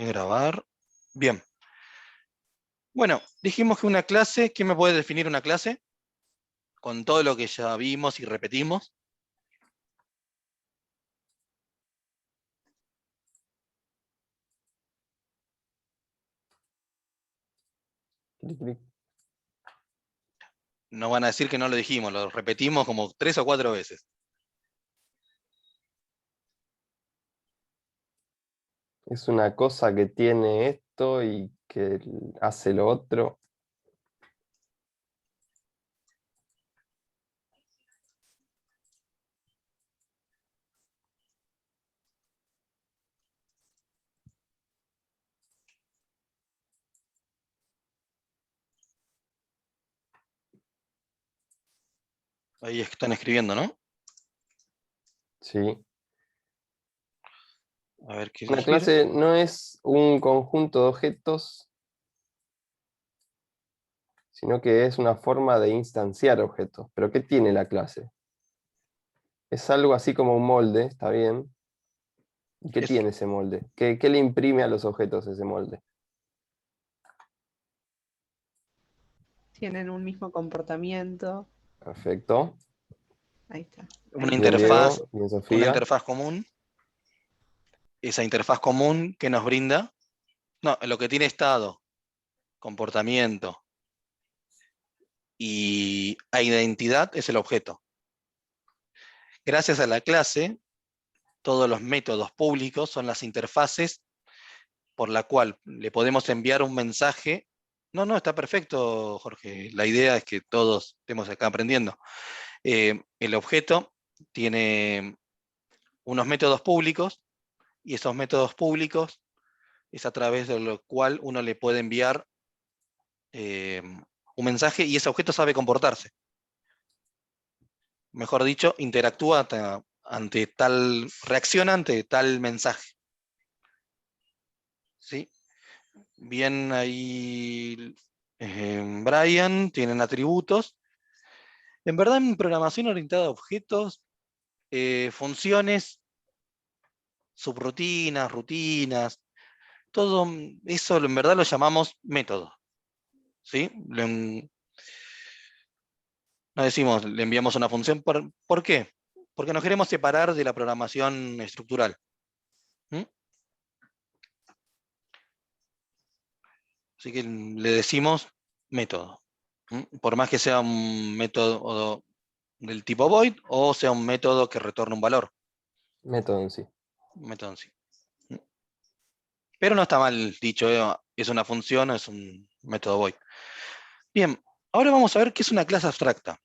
Grabar. Bien. Bueno, dijimos que una clase, ¿quién me puede definir una clase? Con todo lo que ya vimos y repetimos. Clic, clic. No van a decir que no lo dijimos, lo repetimos como 3 o 4 veces. Es una cosa que tiene esto y que hace lo otro. Ahí están escribiendo, ¿no? Sí. A ver qué Una elegir. clase no es un conjunto de objetos, sino que es una forma de instanciar objetos. ¿Pero qué tiene la clase? Es algo así como un molde, ¿está bien? ¿Y qué Es, tiene ese molde? ¿Qué le imprime a los objetos ese molde? Tienen un mismo comportamiento. Perfecto. Ahí está. una Bien, interfaz, Diego. Bien, Sofía. común. Esa interfaz común que nos brinda, no, lo que tiene estado, comportamiento y identidad es el objeto. Gracias a la clase, todos los métodos públicos son las interfaces por la cual le podemos enviar un mensaje. No, está perfecto, Jorge. La idea es que todos estemos acá aprendiendo. El objeto tiene unos métodos públicos y esos métodos públicos es a través de lo cual uno le puede enviar un mensaje y ese objeto sabe comportarse. Mejor dicho, interactúa ante tal, reacciona ante tal mensaje. ¿Sí? Bien ahí, Brian, tienen atributos. En verdad, en programación orientada a objetos, funciones, subrutinas, rutinas, todo eso en verdad lo llamamos método. ¿Sí? No decimos, le enviamos una función. ¿Por qué? Porque nos queremos separar de la programación estructural. ¿Mm? Así que le decimos método. ¿Mm? Por más que sea un método del tipo void o sea un método que retorna un valor. Método en sí. Un método en sí. ¿Mm? Pero no está mal dicho, es una función o es un método void. Bien, ahora vamos a ver qué es una clase abstracta.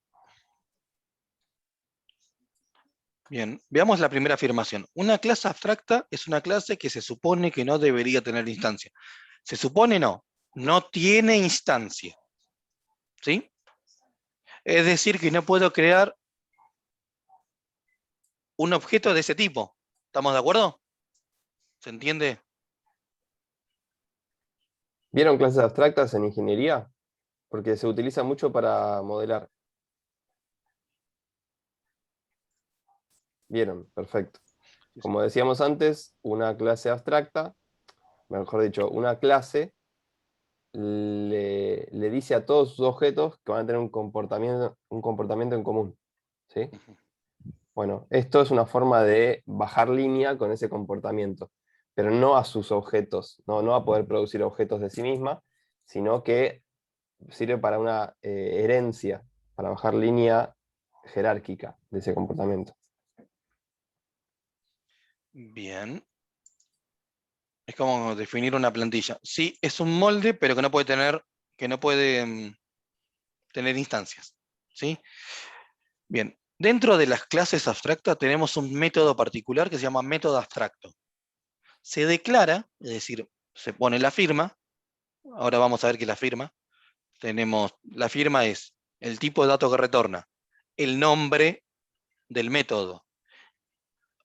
Bien, veamos la primera afirmación. Una clase abstracta es una clase que se supone que no debería tener instancia. Se supone no tiene instancia. ¿Sí? Es decir, que no puedo crear un objeto de ese tipo. ¿Estamos de acuerdo? ¿Se entiende? ¿Vieron clases abstractas en ingeniería? Porque se utiliza mucho para modelar. ¿Vieron? Perfecto. Como decíamos antes, una clase abstracta, mejor dicho, una clase le dice a todos sus objetos que van a tener un comportamiento en común. ¿Sí? Bueno, esto es una forma de bajar línea con ese comportamiento, pero no a sus objetos, no va a poder producir objetos de sí misma, sino que sirve para una herencia, para bajar línea jerárquica de ese comportamiento. Bien. Es como definir una plantilla. Sí, es un molde, pero que no puede tener instancias. ¿Sí? Bien. Dentro de las clases abstractas tenemos un método particular que se llama método abstracto. Se declara, es decir, se pone la firma. Ahora vamos a ver qué es la firma. La firma es el tipo de dato que retorna, el nombre del método,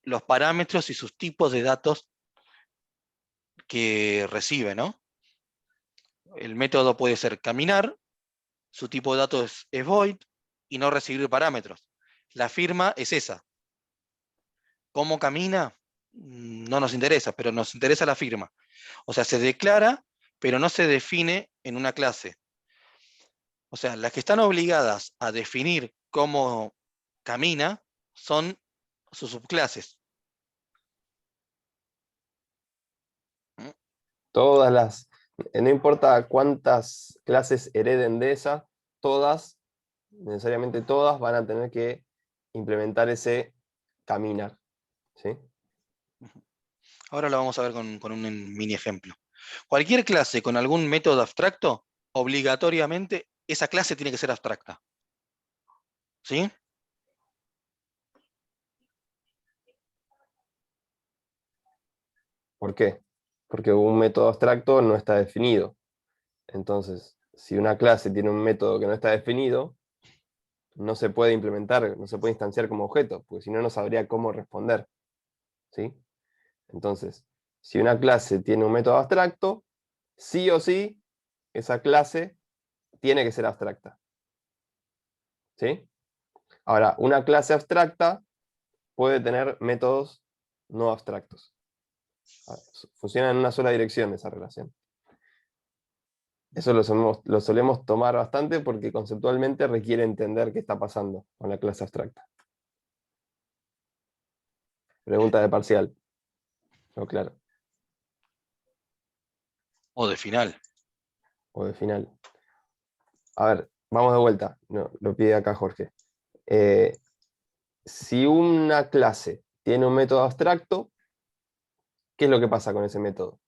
los parámetros y sus tipos de datos que recibe, ¿no? El método puede ser caminar, su tipo de datos es void y no recibir parámetros. La firma es esa. ¿Cómo camina? no nos interesa, pero nos interesa la firma. O sea, se declara, pero no se define en una clase. O sea, las que están obligadas a definir cómo camina son sus subclases. Todas las, no importa cuántas clases hereden de esa, todas, necesariamente todas, van a tener que implementar ese caminar. ¿Sí? Ahora lo vamos a ver con un mini ejemplo. Cualquier clase con algún método abstracto, obligatoriamente esa clase tiene que ser abstracta. ¿Sí? ¿Por qué? Porque un método abstracto no está definido. Entonces, si una clase tiene un método que no está definido, no se puede implementar, no se puede instanciar como objeto, porque si no, no sabría cómo responder. ¿Sí? Entonces, si una clase tiene un método abstracto, sí o sí, esa clase tiene que ser abstracta. ¿Sí? Ahora, una clase abstracta puede tener métodos no abstractos. Funciona en una sola dirección esa relación. Eso lo solemos tomar bastante porque conceptualmente requiere entender qué está pasando con la clase abstracta. Pregunta de parcial. No, claro. O de final. O de final. A ver, vamos de vuelta. No, lo pide acá Jorge. Si una clase tiene un método abstracto, ¿qué es lo que pasa con ese método?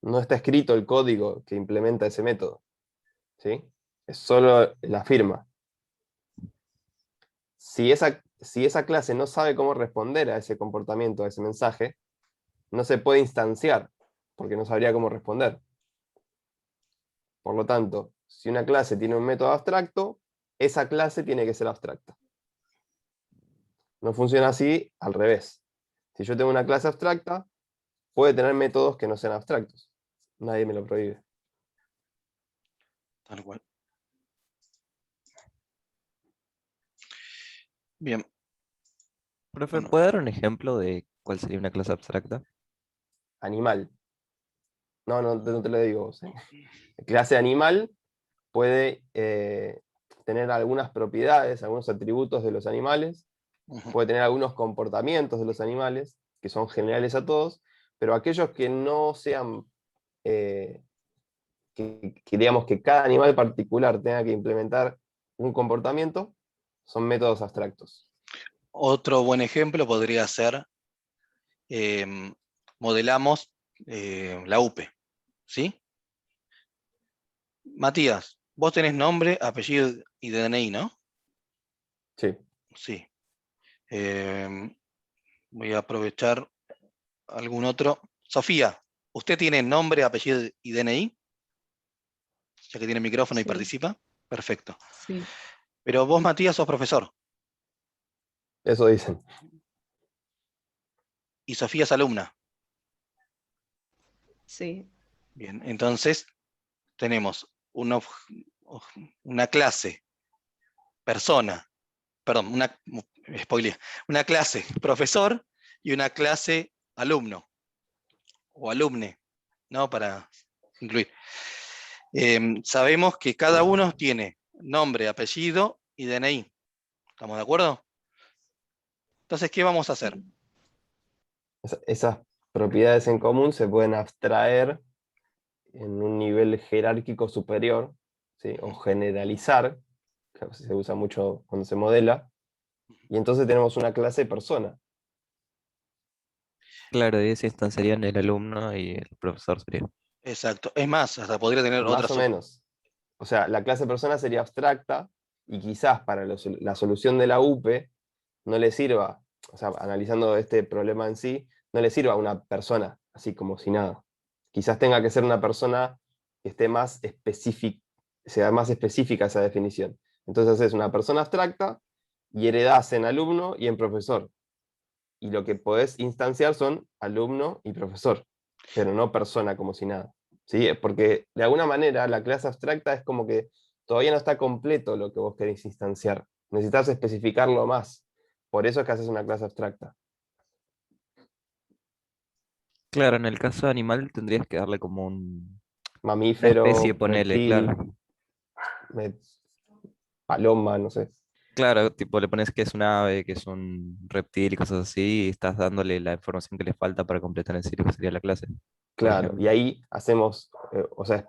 No está escrito el código que implementa ese método. ¿Sí? Es solo la firma. Si esa clase no sabe cómo responder a ese comportamiento, a ese mensaje, no se puede instanciar, porque no sabría cómo responder. Por lo tanto, si una clase tiene un método abstracto, esa clase tiene que ser abstracta. No funciona así al revés. Si yo tengo una clase abstracta, puede tener métodos que no sean abstractos. Nadie me lo prohíbe. Tal cual. Bien. Profe, Bueno, ¿puede dar un ejemplo de cuál sería una clase abstracta? Animal. No te lo digo. ¿Sí? Clase animal puede tener algunas propiedades, algunos atributos de los animales, puede tener algunos comportamientos de los animales, que son generales a todos, pero aquellos que no sean, que digamos que cada animal particular tenga que implementar un comportamiento, son métodos abstractos. otro buen ejemplo podría ser, modelamos la UPE. ¿Sí? Matías, vos tenés nombre, apellido y DNI, ¿no? Sí, Sí. Voy a aprovechar algún otro. Sofía, ¿usted tiene nombre, apellido y DNI? Ya que tiene micrófono y Sí, participa. Perfecto. sí, Pero vos, Matías, sos profesor eso dicen. y Sofía es alumna. sí, Bien, entonces tenemos una clase, persona, perdón, spoiler, una clase profesor y una clase alumno o alumne, ¿no? Para incluir. Sabemos que cada uno tiene nombre, apellido y DNI. ¿Estamos de acuerdo? Entonces, ¿qué vamos a hacer? sí. Esas propiedades en común se pueden abstraer en un nivel jerárquico superior, ¿sí? O generalizar, que se usa mucho cuando se modela, y entonces tenemos una clase persona. Claro, y esa instanciarían el alumno y el profesor sería. Exacto. Es más, hasta podría tener otra Más o menos. O sea, la clase persona sería abstracta y quizás para la solución de la UPE no le sirva, o sea, analizando este problema en sí, no le sirva a una persona, así como si nada. Quizás tenga que ser una persona que esté más específica, sea más específica esa definición. Entonces es una persona abstracta y heredás en alumno y en profesor. Y lo que podés instanciar son alumno y profesor, pero no persona como si nada. ¿Sí? Porque de alguna manera la clase abstracta es como que todavía no está completo lo que vos querés instanciar. Necesitas especificarlo más. Por eso es que haces una clase abstracta. Claro, en el caso de animal tendrías que darle como una especie, Mamífero, ponele, reptil, claro. me- paloma, no sé. Claro, tipo le pones que es un ave, que es un reptil y cosas así, y estás dándole la información que le falta para completar en sí lo que sería la clase, por Claro, y ejemplo. ahí hacemos, o sea,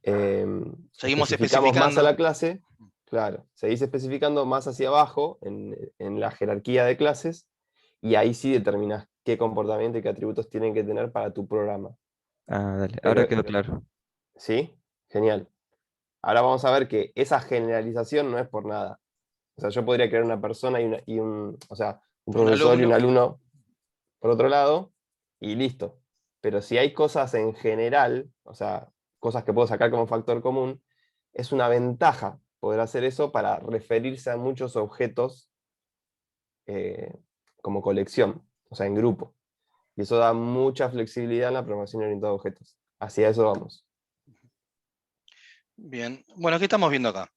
Seguimos especificamos más a especificando. la clase, claro, seguís especificando más hacia abajo en la jerarquía de clases, y ahí sí determinás qué comportamiento y qué atributos tienen que tener para tu programa. Ah, dale, ahora Pero, quedó claro. ¿sí? Genial. Ahora vamos a ver que esa generalización no es por nada. O sea, yo podría crear una persona o sea, un Un profesor y un alumno. alumno por otro lado, y listo. Pero si hay cosas en general, o sea, cosas que puedo sacar como factor común, es una ventaja poder hacer eso para referirse a muchos objetos eh, como colección, o sea, en grupo. Y eso da mucha flexibilidad en la programación orientada a objetos. Hacia eso vamos. Bien. Bueno, ¿qué estamos viendo acá?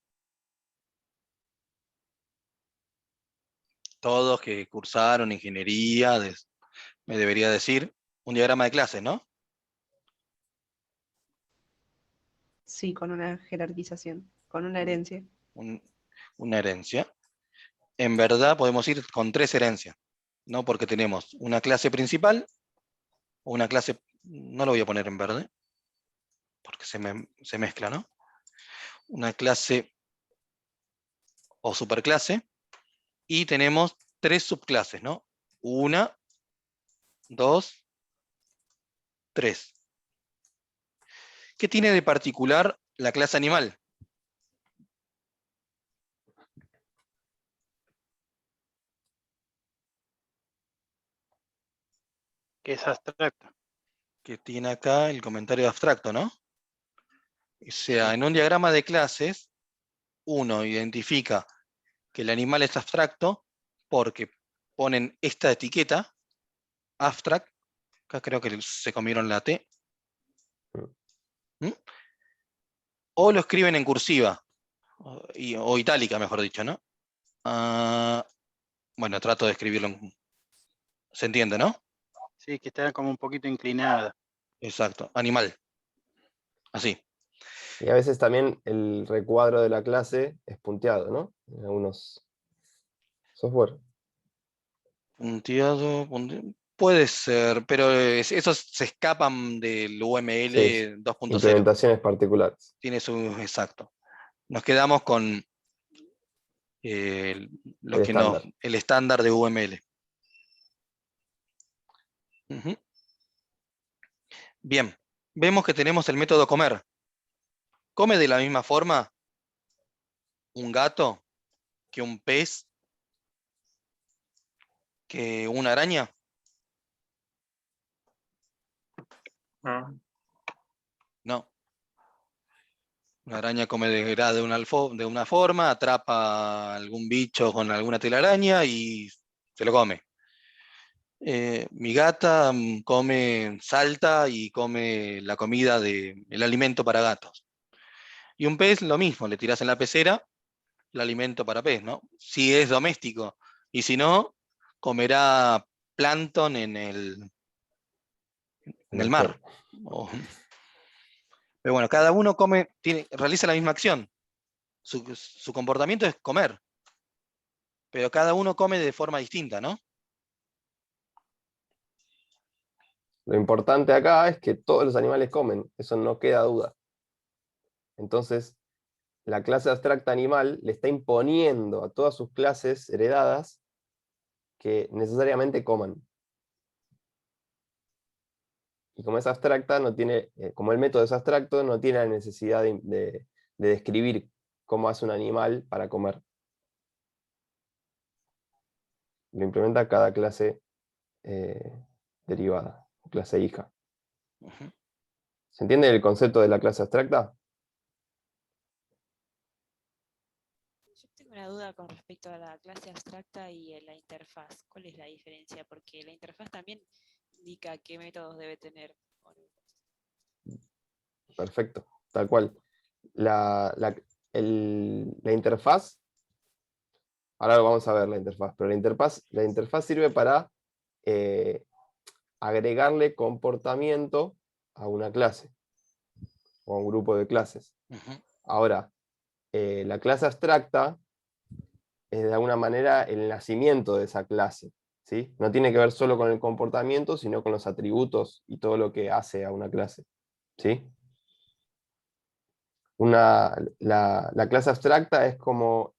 Todos que cursaron ingeniería, me debería decir, un diagrama de clases, ¿no? Sí, con una jerarquización, con una herencia. Un- una herencia. En verdad podemos ir con 3 herencias, ¿no? Porque tenemos una clase principal, o una clase, no lo voy a poner en verde, porque se mezcla, ¿no? Una clase o superclase, y tenemos 3 subclases, ¿no? Una, dos, tres. ¿Qué tiene de particular la clase animal? Que es abstracta. Que tiene acá el comentario abstracto, ¿no? O sea, Sí. en un diagrama de clases, uno identifica que el animal es abstracto porque ponen esta etiqueta, abstract, acá creo que se comieron la T, ¿m? O lo escriben en cursiva, o itálica, mejor dicho, ¿no? Ah, bueno, trato de escribirlo, ¿se entiende, no? Sí, que está como un poquito inclinada. Exacto, animal, así. Y a veces también el recuadro de la clase es punteado, ¿no? En algunos software. Puede ser, pero esos se escapan del Sí, UML 2.0. implementaciones particulares. Tiene su exacto. Nos quedamos con los El que nos, estándar. el estándar de UML. Ujú. Bien, vemos que tenemos el método comer. ¿Come de la misma forma un gato que un pez, que una araña? No. Una araña come de una forma, atrapa algún bicho con alguna telaraña y se lo come. Mi gata come, salta y come la comida el alimento para gatos. Y un pez lo mismo, le tirás en la pecera el alimento para pez, ¿no? Si es doméstico. Y si no, comerá plancton en el mar. O- pero bueno, cada uno realiza la misma acción. Su comportamiento es comer, pero cada uno come de forma distinta, ¿no? Lo importante acá es que todos los animales comen, eso no queda duda. Entonces, la clase abstracta animal le está imponiendo a todas sus clases heredadas que necesariamente coman. Y como es abstracta, no tiene, como el método es abstracto, no tiene la necesidad de describir cómo hace un animal para comer. Lo implementa cada clase derivada, clase hija. Ujú. ¿Se entiende el concepto de la clase abstracta? Yo tengo una duda con respecto a la clase abstracta y la interfaz. ¿Cuál es la diferencia? Porque la interfaz también indica qué métodos debe tener. Perfecto, tal cual. La interfaz, ahora vamos a ver la interfaz, pero la interfaz sirve para agregarle comportamiento a una clase o a un grupo de clases. Ujú. Ahora, la clase abstracta es de alguna manera el nacimiento de esa clase, ¿sí? No tiene que ver solo con el comportamiento, sino con los atributos y todo lo que hace a una clase, ¿sí? La clase abstracta es como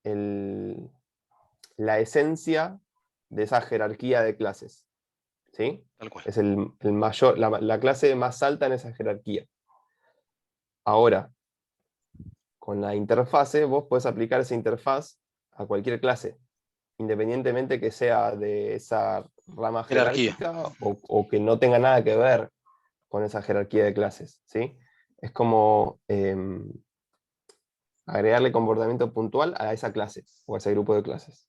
la esencia de esa jerarquía de clases, ¿sí? Tal cual. Es el mayor, la clase más alta en esa jerarquía. Ahora, con la interfase, vos podés aplicar esa interfaz a cualquier clase, independientemente que sea de esa rama Jerarquía. jerárquica o que no tenga nada que ver con esa jerarquía de clases, ¿sí? Es como agregarle comportamiento puntual a esa clase o a ese grupo de clases.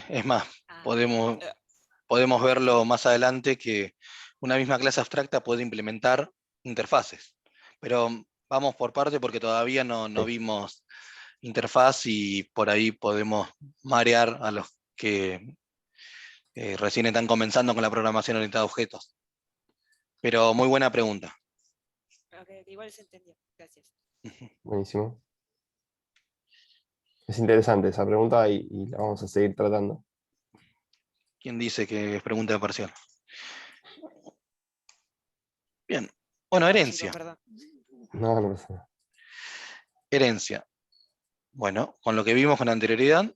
Es más, Ah, podemos, eh, podemos verlo más adelante que una misma clase abstracta puede implementar interfaces. Pero vamos por parte porque todavía no Sí. vimos interfaz y por ahí podemos marear a los que recién están comenzando con la programación orientada a objetos. Pero muy buena pregunta. ok, igual se entendió. Gracias. Buenísimo. Es interesante esa pregunta y la vamos a seguir tratando. ¿Quién dice que es pregunta de parcial? Bien. Bueno, Perdón, chicos, herencia. perdón. No, no pasa nada. Herencia. Bueno, con lo que vimos con anterioridad,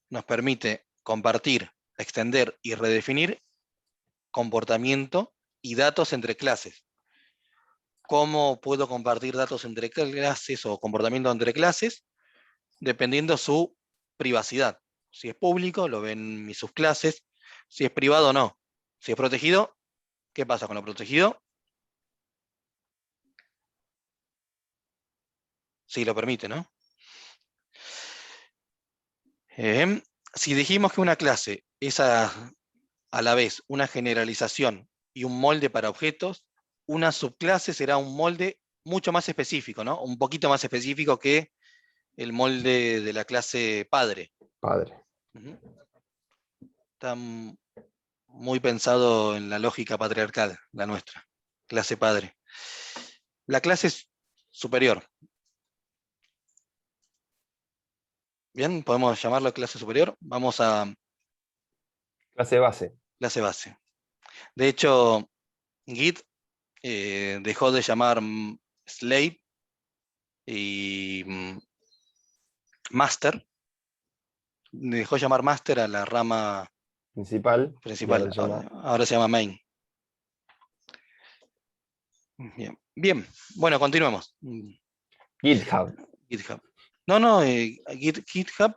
nos permite compartir, extender y redefinir comportamiento y datos entre clases. ¿Cómo puedo compartir datos entre clases o comportamiento entre clases? Dependiendo su privacidad. Si es público, lo ven mis subclases. Si es privado, no. Si es protegido, ¿qué pasa con lo protegido? Si lo permite, ¿no? Si dijimos que una clase es a la vez una generalización y un molde para objetos, una subclase será un molde mucho más específico, ¿no? Un poquito más específico que el molde de la clase padre. Padre. Ujú. Está muy pensado en la lógica patriarcal, la nuestra, clase padre. La clase superior. Bien, podemos llamarlo clase superior. Vamos a Clase base. clase base. De hecho, Git dejó de llamar slave y master. Dejó llamar master a la rama Principal. Y principal. ahora se llama Ahora se llama main. Bien. Bien. Bueno, continuemos. GitHub. GitHub. No, GitHub.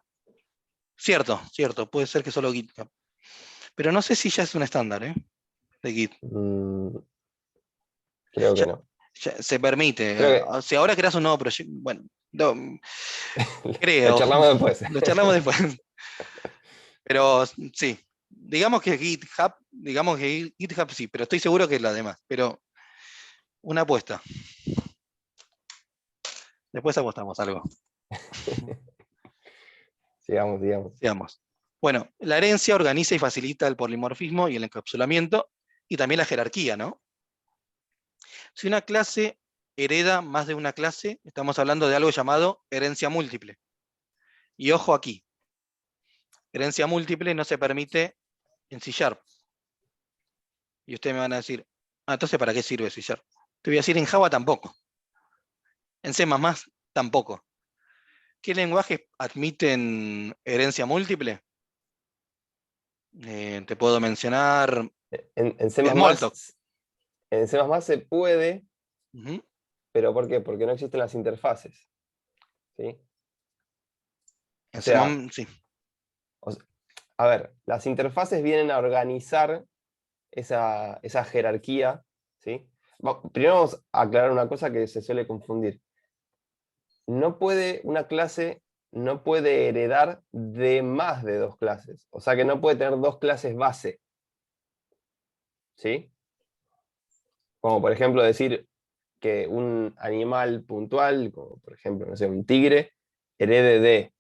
Cierto, puede ser que solo GitHub. Pero no sé si ya es un estándar, de Git. Creo que Ya, no. ya se permite. Creo Si ahora creas un nuevo proyecto, bueno, que creo. lo charlamos después. Lo charlamos después. Pero sí, digamos que GitHub sí, pero estoy seguro que es la demás. Pero una apuesta. Después apostamos algo. Sigamos, digamos. Sigamos. Bueno, la herencia organiza y facilita el polimorfismo y el encapsulamiento y también la jerarquía, ¿no? Si una clase hereda más de una clase, estamos hablando de algo llamado herencia múltiple. Y ojo aquí, herencia múltiple no se permite en C#. Y ustedes me van a decir, entonces ¿para qué sirve C#? Te voy a decir, en Java tampoco. En C++ tampoco. ¿Qué lenguajes admiten herencia múltiple? Te puedo mencionar En C++, Smalltalk. en C++ se puede, Ujú. pero ¿por qué? Porque no existen las interfaces. ¿Sí? O En C++, sea, sí. a ver, las interfaces vienen a organizar esa jerarquía, ¿sí? Primero vamos a aclarar una cosa que se suele confundir. Una clase no puede heredar de más de dos clases. O sea que no puede tener dos clases base. ¿Sí? Como por ejemplo decir que un animal puntual, como por ejemplo, no sé, un tigre, herede de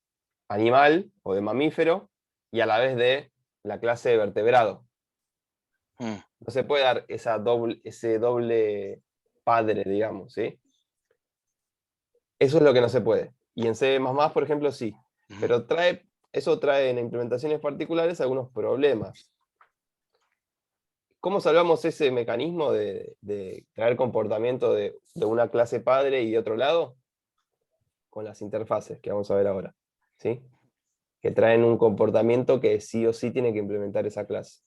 animal o de mamífero y a la vez de la clase de vertebrado. Mm, No se puede dar ese doble padre, digamos, ¿sí? Eso es lo que no se puede. Y en C++, por ejemplo, sí. ujú. Pero eso trae en implementaciones particulares algunos problemas. ¿Cómo salvamos ese mecanismo de traer comportamiento de una clase padre y de otro lado? Con las interfaces que vamos a ver ahora, ¿sí? Que traen un comportamiento que sí o sí tiene que implementar esa clase,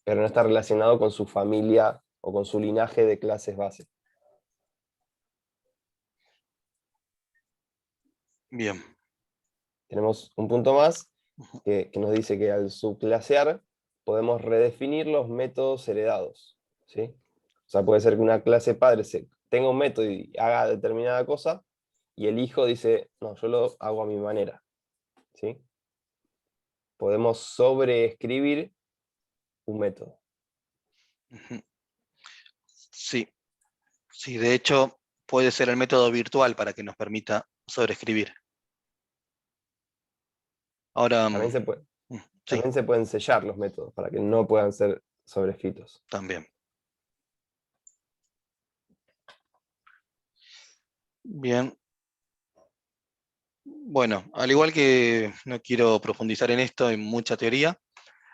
pero no está relacionado con su familia o con su linaje de clases base. Bien. Tenemos un punto más Ujú. que nos dice que al subclasear podemos redefinir los métodos heredados, ¿sí? O sea, puede ser que una clase padre tenga un método y haga determinada cosa, y el hijo dice, no, yo lo hago a mi manera, ¿sí? Podemos sobreescribir un método. Ujú. Sí, sí, de hecho puede ser el método virtual para que nos permita sobreescribir. Ahora, También se puede, sí, también se pueden sellar los métodos para que no puedan ser sobrescritos. también. Bien. Bueno, al igual que no quiero profundizar en esto, en mucha teoría,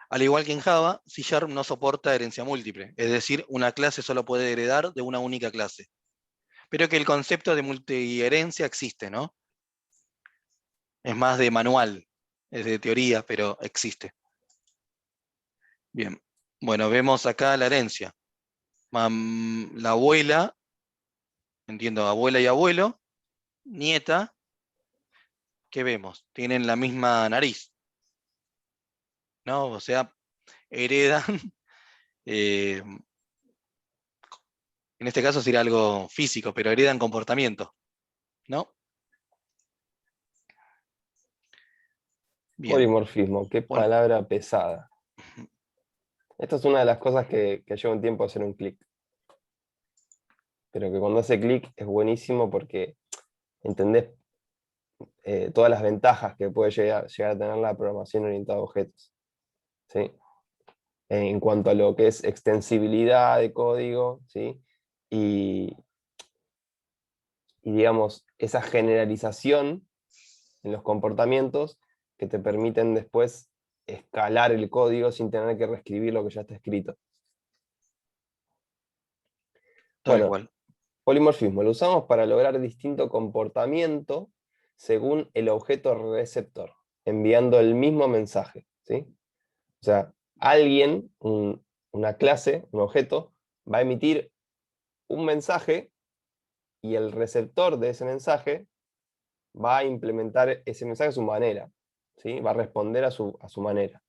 al igual que en Java, C# no soporta herencia múltiple, es decir, una clase solo puede heredar de una única clase. Pero que el concepto de multiherencia existe, ¿no? Es más de manual, es de teoría, pero existe. Bien, bueno, vemos acá la herencia. La abuela, entiendo, abuela y abuelo, nieta, ¿qué vemos? Tienen la misma nariz, ¿no? O sea, heredan, eh, en este caso sería algo físico, pero heredan comportamiento, ¿no? Bien, Polimorfismo, qué bueno, palabra pesada. Esta es una de las cosas que lleva un tiempo hacer un clic. Pero que cuando hace clic es buenísimo porque entendés todas las ventajas que puede llegar a tener la programación orientada a objetos, ¿sí? En cuanto a lo que es extensibilidad de código, ¿sí? Y, y digamos, esa generalización en los comportamientos que te permiten después escalar el código sin tener que reescribir lo que ya está escrito. tal Bueno, cual. polimorfismo lo usamos para lograr distinto comportamiento según el objeto receptor, enviando el mismo mensaje, ¿sí? O sea, alguien, una clase, un objeto, va a emitir un mensaje y el receptor de ese mensaje va a implementar ese mensaje a su manera, ¿sí? Va a responder a su manera.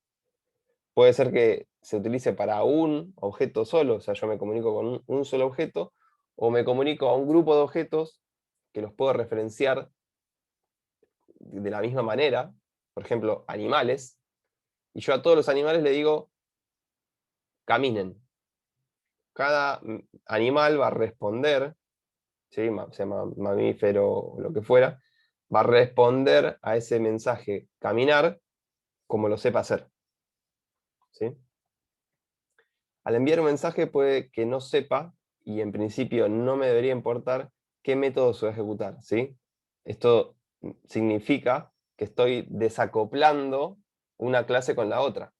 Puede ser que se utilice para un objeto solo, o sea, yo me comunico con un solo objeto, o me comunico a un grupo de objetos que los puedo referenciar de la misma manera, por ejemplo, animales, y yo a todos los animales le digo, caminen. Cada animal va a responder, ¿sí? Sea mamífero o lo que fuera, va a responder a ese mensaje caminar como lo sepa hacer, ¿sí? Al enviar un mensaje puede que no sepa, y en principio no me debería importar, qué método se va a ejecutar, ¿sí? Esto significa que estoy desacoplando una clase con la otra.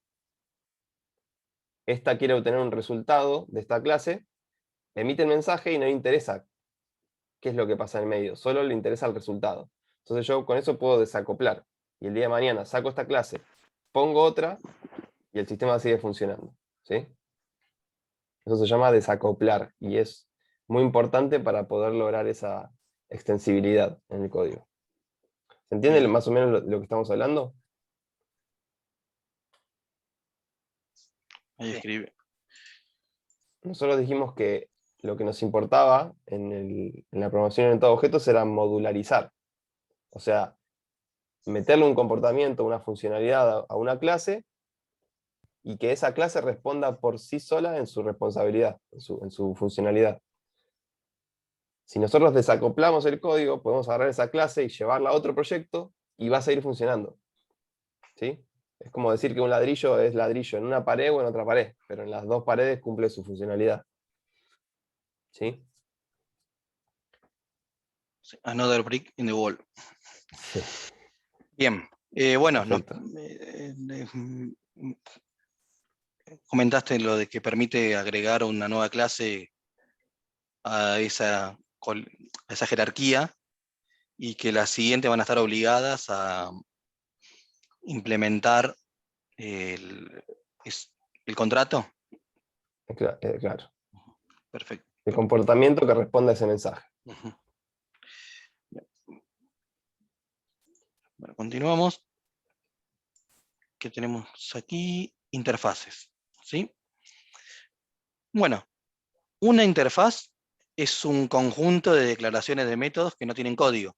Esta quiere obtener un resultado de esta clase, emite el mensaje y no le interesa qué es lo que pasa en el medio, solo le interesa el resultado. Entonces yo con eso puedo desacoplar. Y el día de mañana saco esta clase, pongo otra y el sistema sigue funcionando, ¿sí? Eso se llama desacoplar y es muy importante para poder lograr esa extensibilidad en el código. ¿Se entiende Bien, más o menos lo que estamos hablando? ahí Sí. escribe. Nosotros dijimos que lo que nos importaba en la programación orientada a objetos era modularizar. O sea, meterle un comportamiento, una funcionalidad a una clase y que esa clase responda por sí sola en su responsabilidad, en su funcionalidad. Si nosotros desacoplamos el código, podemos agarrar esa clase y llevarla a otro proyecto y va a seguir funcionando, ¿sí? Es como decir que un ladrillo es ladrillo en una pared o en otra pared, pero en las dos paredes cumple su funcionalidad. ¿Sí? Another brick in the wall. Sí. Bien. Bueno, Perfecto. Comentaste lo de que permite agregar una nueva clase a esa jerarquía y que las siguientes van a estar obligadas a implementar el, el contrato. Claro. Perfecto. El comportamiento que responde a ese mensaje. Ujú. Bueno, continuamos. ¿Qué tenemos aquí? Interfaces. ¿Sí? Bueno, una interfaz es un conjunto de declaraciones de métodos que no tienen código.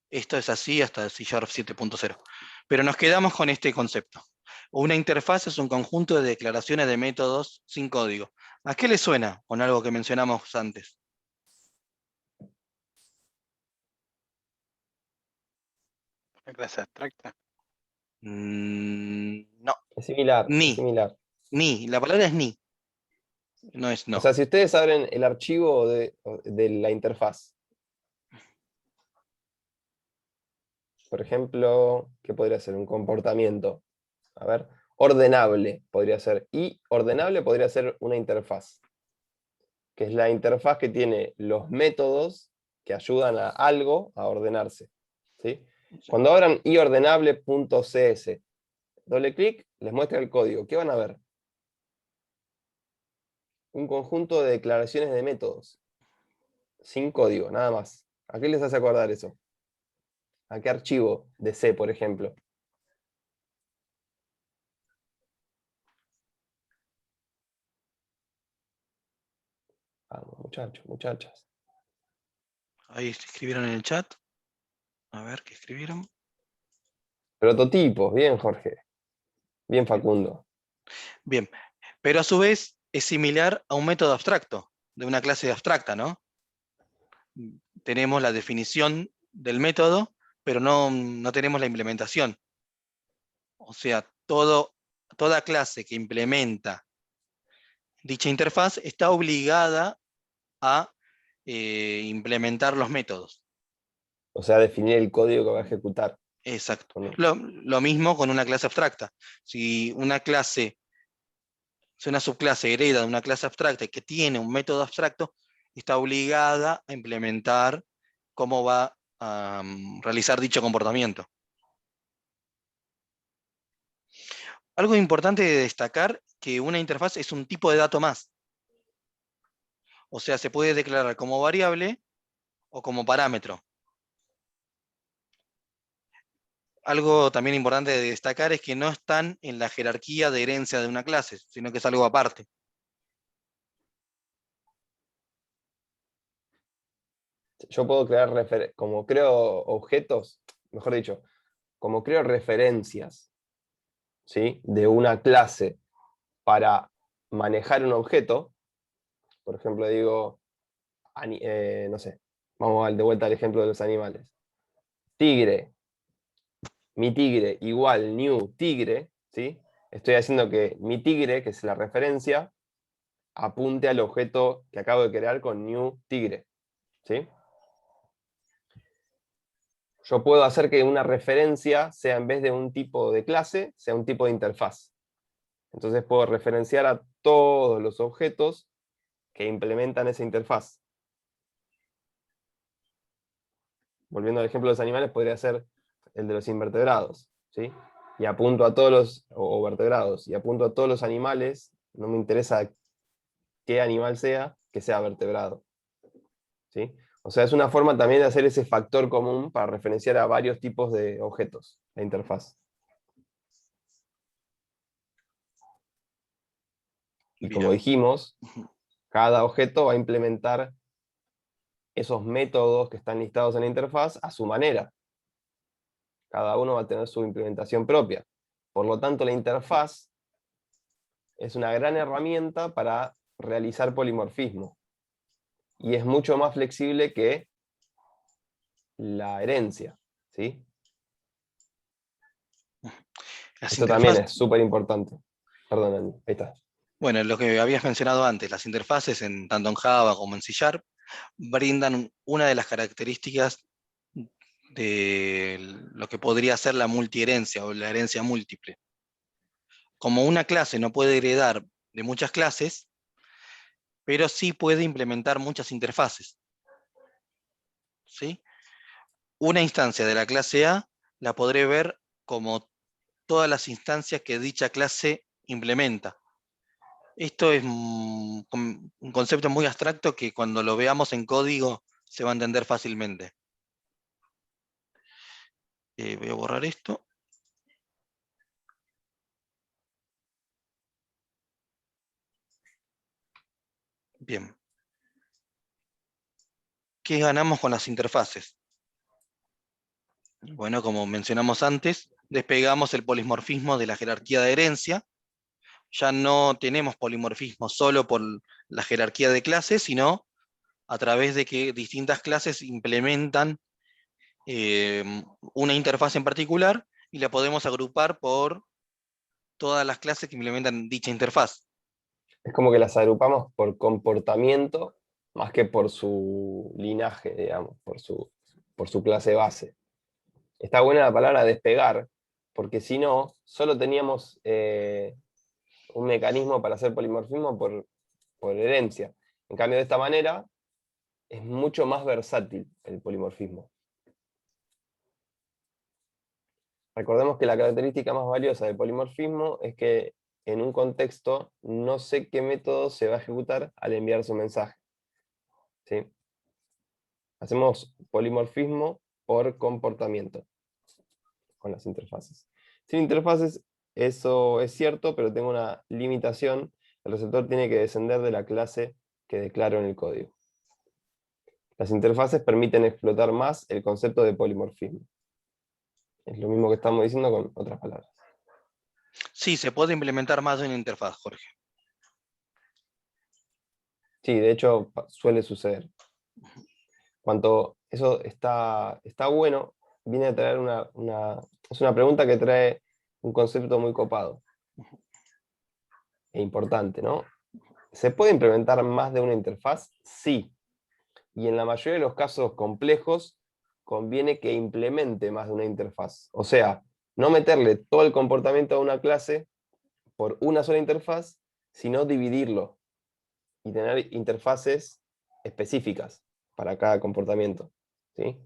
Esto es así hasta C# 7.0. Pero nos quedamos con este concepto. Una interfaz es un conjunto de declaraciones de métodos sin código. ¿A qué le suena con algo que mencionamos antes? La clase abstracta. No, Es similar, es ni. similar. Ni. La palabra es ni. No es no. O sea, si ustedes abren el archivo de la interfaz, por ejemplo, ¿qué podría ser? Un comportamiento. A ver, ordenable podría ser. Y ordenable podría ser una interfaz, que es la interfaz que tiene los métodos que ayudan a algo a ordenarse. ¿Sí? Cuando abran iordenable.cs, doble clic, les muestra el código. ¿Qué van a ver? Un conjunto de declaraciones de métodos, sin código, nada más. ¿A qué les hace acordar eso? ¿A qué archivo de C, por ejemplo? Vamos, muchachos, muchachas. Ahí escribieron en el chat. A ver, ¿qué escribieron? Prototipos, bien, Jorge. Bien, Facundo. Bien, pero a su vez es similar a un método abstracto, de una clase abstracta, ¿no? Tenemos la definición del método, pero no tenemos la implementación. O sea, toda clase que implementa dicha interfaz está obligada a implementar los métodos. O sea, definir el código que va a ejecutar. Exacto. ¿O no? Lo mismo con una clase abstracta. Si una subclase hereda de una clase abstracta que tiene un método abstracto, está obligada a implementar cómo va a realizar dicho comportamiento. Algo importante de destacar que una interfaz es un tipo de dato más. O sea, se puede declarar como variable o como parámetro. Algo también importante de destacar es que no están en la jerarquía de herencia de una clase, sino que es algo aparte. Yo puedo crear, como creo objetos, mejor dicho, como creo referencias, ¿sí? De una clase para manejar un objeto. Por ejemplo, digo, no sé, vamos de vuelta al ejemplo de los animales. Tigre, mi tigre igual new tigre, ¿sí? Estoy haciendo que mi tigre, que es la referencia, apunte al objeto que acabo de crear con new tigre, ¿sí? Yo puedo hacer que una referencia sea, en vez de un tipo de clase, sea un tipo de interfaz. Entonces puedo referenciar a todos los objetos que implementan esa interfaz. Volviendo al ejemplo de los animales, podría ser el de los invertebrados, ¿sí? Y apunto a todos los, o vertebrados, y apunto a todos los animales, no me interesa qué animal sea, que sea vertebrado, ¿sí? O sea, es una forma también de hacer ese factor común para referenciar a varios tipos de objetos, la interfaz. Y como Bien. dijimos, cada objeto va a implementar esos métodos que están listados en la interfaz a su manera. Cada uno va a tener su implementación propia. Por lo tanto, la interfaz es una gran herramienta para realizar polimorfismo. Y es mucho más flexible que la herencia, ¿sí? Las Esto también interfaces, es súper importante. Perdón, Andy, ahí está. bueno, lo que habías mencionado antes, las interfaces tanto en Java como en C Sharp brindan una de las características de lo que podría ser la multiherencia o la herencia múltiple. Como una clase no puede heredar de muchas clases, pero sí puede implementar muchas interfaces, ¿sí? Una instancia de la clase A la podré ver como todas las instancias que dicha clase implementa. Esto es un concepto muy abstracto que cuando lo veamos en código se va a entender fácilmente. Voy a borrar esto. Bien. ¿Qué ganamos con las interfaces? Bueno, como mencionamos antes, despegamos el polimorfismo de la jerarquía de herencia. Ya no tenemos polimorfismo solo por la jerarquía de clases, sino a través de que distintas clases implementan una interfaz en particular y la podemos agrupar por todas las clases que implementan dicha interfaz. Es como que las agrupamos por comportamiento más que por su linaje, digamos, por su clase base. Está buena la palabra despegar, porque si no, solo teníamos un mecanismo para hacer polimorfismo por herencia. En cambio, de esta manera, es mucho más versátil el polimorfismo. Recordemos que la característica más valiosa del polimorfismo es que en un contexto no sé qué método se va a ejecutar al enviar su mensaje. ¿Sí? Hacemos polimorfismo por comportamiento con las interfaces. Sin interfaces, eso es cierto, pero tengo una limitación. El receptor tiene que descender de la clase que declaro en el código. Las interfaces permiten explotar más el concepto de polimorfismo. Es lo mismo que estamos diciendo con otras palabras. Sí, se puede implementar más de una interfaz, Jorge. Sí, de hecho suele suceder. Cuanto eso está bueno, viene a traer es una pregunta que trae un concepto muy copado e importante, ¿no? ¿Se puede implementar más de una interfaz? Sí. Y en la mayoría de los casos complejos, conviene que implemente más de una interfaz. O sea, no meterle todo el comportamiento a una clase por una sola interfaz, sino dividirlo y tener interfaces específicas para cada comportamiento. ¿Sí?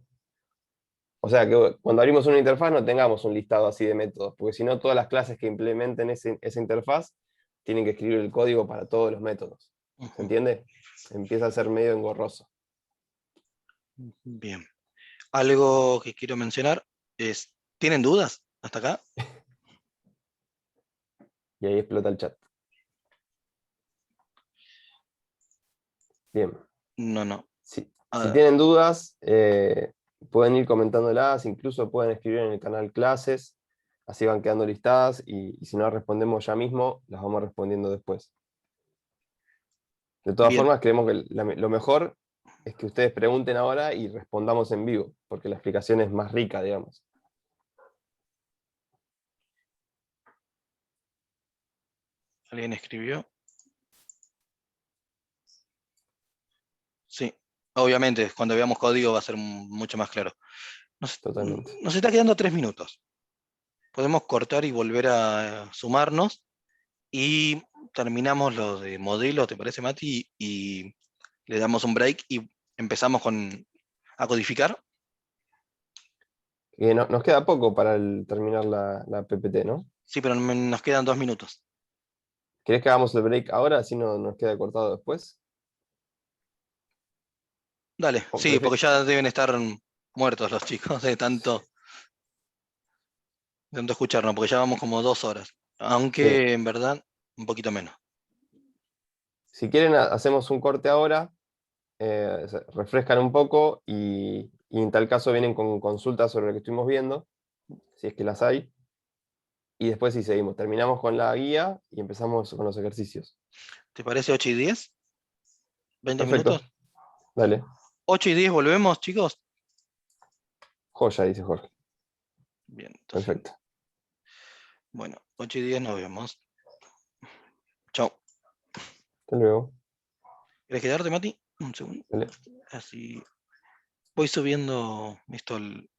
O sea, que cuando abrimos una interfaz no tengamos un listado así de métodos, porque si no todas las clases que implementen esa interfaz tienen que escribir el código para todos los métodos. ¿Se entiende? Empieza a ser medio engorroso. Bien. Algo que quiero mencionar es, ¿tienen dudas hasta acá? Y ahí explota el chat. Bien. No. Si Ah, tienen dudas, pueden ir comentándolas, incluso pueden escribir en el canal clases, así van quedando listadas y si no respondemos ya mismo, las vamos respondiendo después. De todas bien, formas, creemos que lo mejor es que ustedes pregunten ahora y respondamos en vivo, porque la explicación es más rica, digamos. ¿alguien escribió? Sí, obviamente, cuando veamos código va a ser mucho más claro. Totalmente. Nos está quedando 3 minutos. Podemos cortar y volver a sumarnos y terminamos lo de modelo, ¿te parece, Mati? Y le damos un break y empezamos a codificar. Nos queda poco para terminar la PPT, ¿no? Sí, pero nos quedan 2 minutos. ¿Querés que hagamos el break ahora, así no nos queda cortado después? Dale, ¿O sí, porque ya deben estar muertos los chicos de tanto escucharnos, porque ya vamos como 2 horas. Aunque Sí. en verdad, un poquito menos. Si quieren, hacemos un corte ahora, refrescan un poco y en tal caso vienen con consultas sobre lo que estuvimos viendo, si es que las hay, y después sí seguimos. Terminamos con la guía y empezamos con los ejercicios. ¿Te parece 8 y 10? ¿20 minutos? Perfecto, dale. 8 y 10 volvemos, chicos. Joya, dice Jorge. Bien, entonces Perfecto. Bueno, 8:10 nos vemos. Chao. Hasta luego. ¿Querés quedarte, Mati? Un segundo. Dale. Así voy subiendo esto al